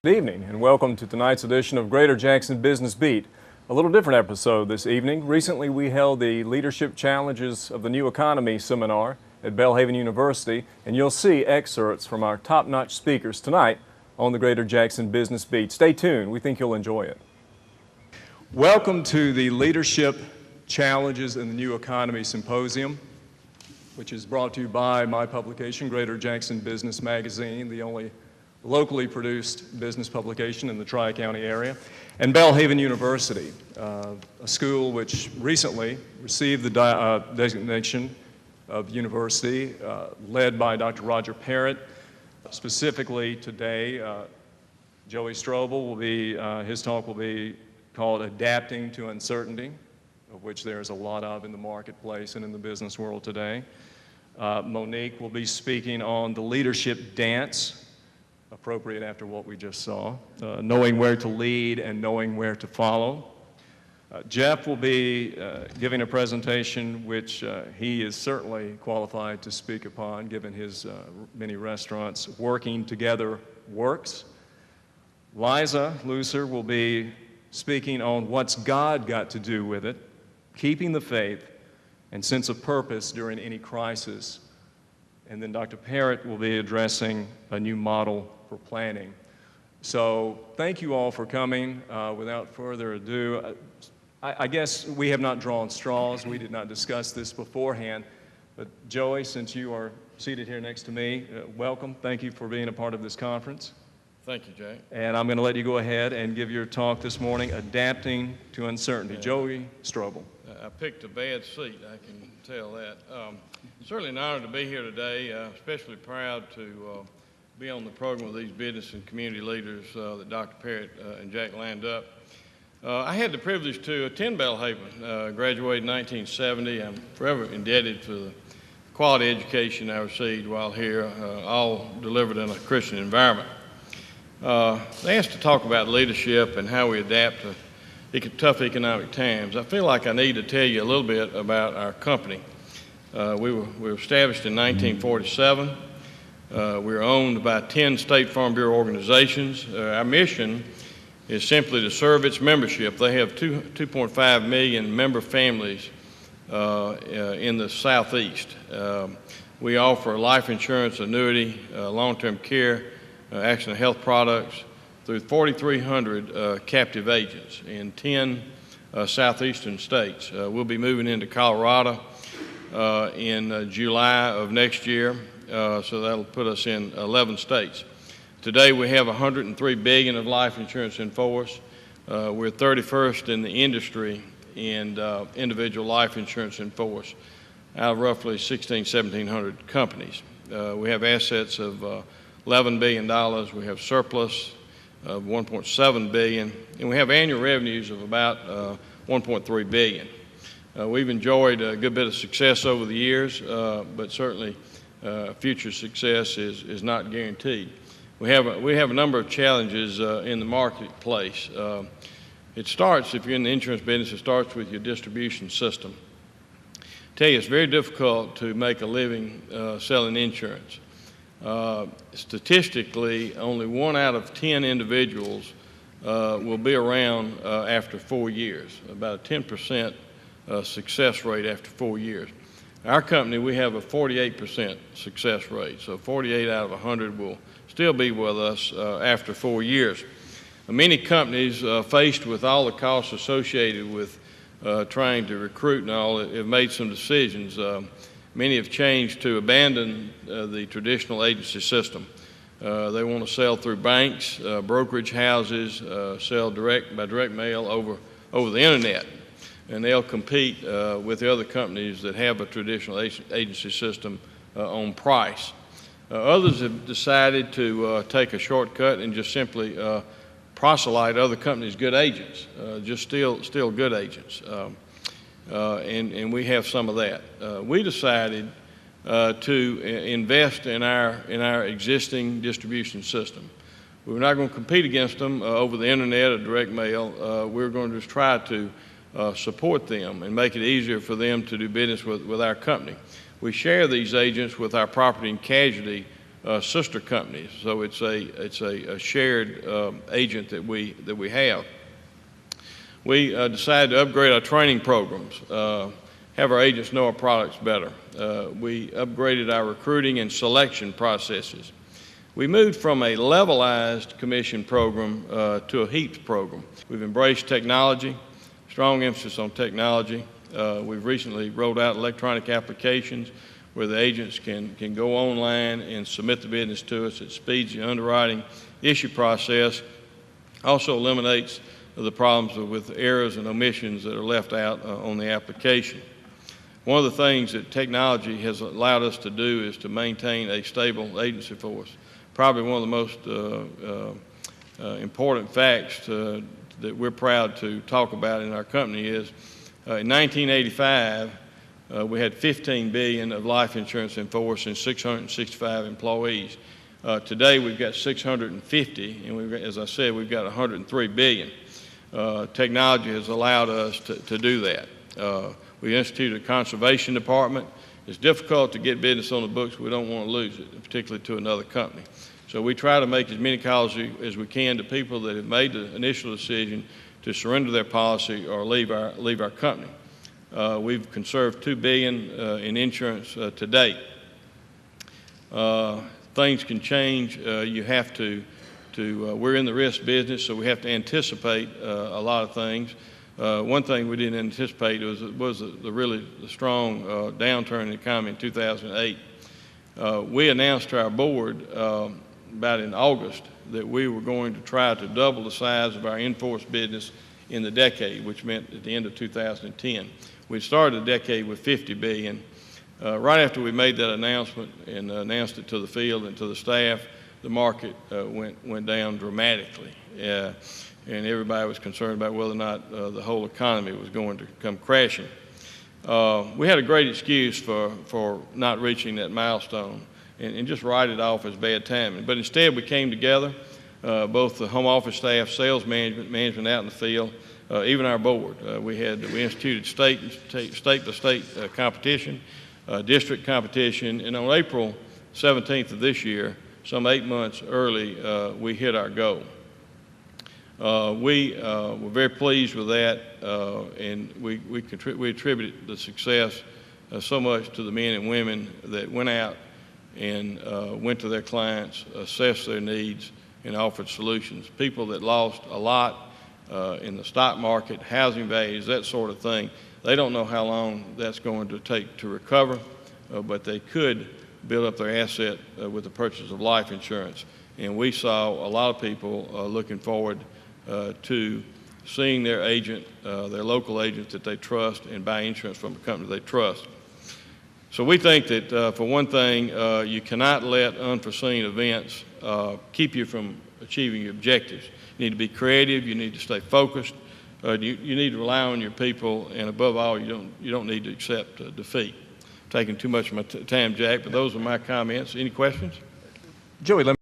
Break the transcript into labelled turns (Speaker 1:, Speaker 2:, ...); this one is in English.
Speaker 1: Good evening and welcome to tonight's edition of Greater Jackson Business Beat. A little different episode this evening. Recently we held the Leadership Challenges of the New Economy seminar at Belhaven University, and you'll see excerpts from our top-notch speakers tonight on the Greater Jackson Business Beat. Stay tuned. We think you'll enjoy it. Welcome to the Leadership Challenges in the New Economy Symposium, which is brought to you by my publication, Greater Jackson Business Magazine, the only locally produced business publication in the Tri-County area, and Belhaven University, a school which recently received the designation of university led by Dr. Roger Parrott. Specifically today, Joey Stroble will be, his talk will be called Adapting to Uncertainty, of which there is a lot of in the marketplace and in the business world today. Monique will be speaking on the leadership dance, appropriate after what we just saw, knowing where to lead and knowing where to follow. Jeff will be giving a presentation which he is certainly qualified to speak upon, given his many restaurants. Working Together Works. Liza Lucer will be speaking on what's God got to do with it, keeping the faith and sense of purpose during any crisis. And then Dr. Parrott will be addressing a new model for planning. So thank you all for coming. Without further ado, I guess we have not drawn straws. We did not discuss this beforehand. But Joey, since you are seated here next to me, welcome. Thank you for being a part of this conference.
Speaker 2: Thank you, Jay.
Speaker 1: And I'm going to let you go ahead and give your talk this morning, Adapting to Uncertainty.
Speaker 2: Yeah.
Speaker 1: Joey Stroble.
Speaker 2: I picked a bad seat, I can tell that. Certainly an honor to be here today, especially proud to be on the program with these business and community leaders that Dr. Parrott and Jack lined up. I had the privilege to attend Belhaven, graduated in 1970. I'm forever indebted for the quality education I received while here, all delivered in a Christian environment. They asked to talk about leadership and how we adapt to tough economic times. I feel like I need to tell you a little bit about our company. We were established in 1947. We were owned by 10 State Farm Bureau organizations. Our mission is simply to serve its membership. They have 2.5 million member families in the Southeast. We offer life insurance, annuity, long-term care, accident health products through 4,300 captive agents in 10 southeastern states. We'll be moving into Colorado in July of next year, so that'll put us in 11 states. Today we have $103 billion of life insurance in force. We're 31st in the industry in individual life insurance in force out of roughly 1,700 companies. We have assets of $11 billion. We have surplus of $1.7 billion, and we have annual revenues of about $1.3 billion. We've enjoyed a good bit of success over the years, but certainly future success is not guaranteed. We have a number of challenges in the marketplace. It starts, if you're in the insurance business, it starts with your distribution system. I tell you, it's very difficult to make a living selling insurance. Statistically, only 1 out of 10 individuals will be around after 4 years, about a 10% success rate after 4 years. Our company, we have a 48% success rate, so 48 out of 100 will still be with us after 4 years. Many companies faced with all the costs associated with trying to recruit and all have made some decisions. Many have changed to abandon the traditional agency system. They want to sell through banks, brokerage houses, sell by direct mail over the internet, and they'll compete with the other companies that have a traditional agency system on price. Others have decided to take a shortcut and just simply proselyte other companies' good agents, just still good agents. And we have some of that. We decided to invest in our existing distribution system. We're not going to compete against them over the internet or direct mail. We're going to just try to support them and make it easier for them to do business with our company. We share these agents with our property and casualty sister companies. So it's a shared agent that we have. We decided to upgrade our training programs, have our agents know our products better. We upgraded our recruiting and selection processes. We moved from a levelized commission program to a heaped program. We've embraced technology, strong emphasis on technology. We've recently rolled out electronic applications where the agents can go online and submit the business to us. It speeds the underwriting issue process, also eliminates the problems with errors and omissions that are left out on the application. One of the things that technology has allowed us to do is to maintain a stable agency force. Probably one of the most important facts that we're proud to talk about in our company is in 1985, we had $15 billion of life insurance in force and 665 employees. Today we've got 650, and as I said, we've got $103 billion. Technology has allowed us to do that. We instituted a conservation department. It's difficult to get business on the books. We don't want to lose it, particularly to another company. So we try to make as many calls as we can to people that have made the initial decision to surrender their policy or leave our company. We've conserved $2 billion in insurance to date. Things can change. You have to we're in the risk business, so we have to anticipate a lot of things. One thing we didn't anticipate was the really strong downturn in the economy in 2008. We announced to our board about in August that we were going to try to double the size of our in-force business in the decade, which meant at the end of 2010. We started the decade with $50 billion. Right after we made that announcement and announced it to the field and to the staff, the market went down dramatically. And everybody was concerned about whether or not the whole economy was going to come crashing. We had a great excuse for not reaching that milestone and just write it off as bad timing. But instead we came together, both the home office staff, sales management out in the field, even our board. We instituted state-to-state competition, district competition, and on April 17th of this year, some 8 months early, we hit our goal. We were very pleased with that, and we attribute the success so much to the men and women that went out and went to their clients, assessed their needs, and offered solutions. People that lost a lot in the stock market, housing values, that sort of thing, they don't know how long that's going to take to recover, but they could build up their asset with the purchase of life insurance. And we saw a lot of people looking forward to seeing their agent, their local agent that they trust, and buy insurance from a company they trust. So we think that, for one thing, you cannot let unforeseen events keep you from achieving your objectives. You need to be creative. You need to stay focused. You need to rely on your people, and above all, you don't need to accept defeat. I'm taking too much of my time, Jack, but those are my comments. Any questions?
Speaker 1: Joey, let